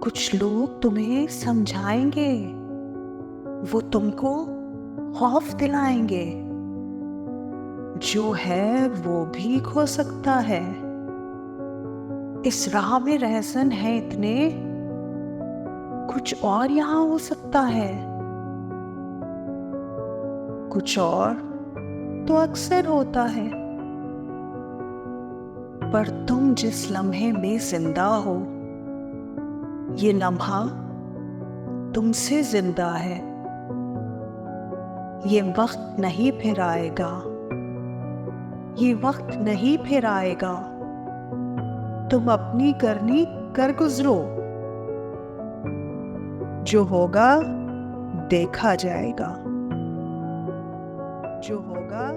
कुछ लोग तुम्हें समझाएंगे, वो तुमको खौफ दिलाएंगे। जो है वो भी खो सकता है। इस राह में रहसन है इतने, कुछ और यहाँ हो सकता है। कुछ और तो अक्सर होता है, पर तुम जिस लम्हे में जिंदा हो, ये लम्हा तुमसे जिंदा है। ये वक्त नहीं फिर आएगा, ये वक्त नहीं फिर आएगा। तुम अपनी करनी कर गुजरो, जो होगा देखा जाएगा। जो होगा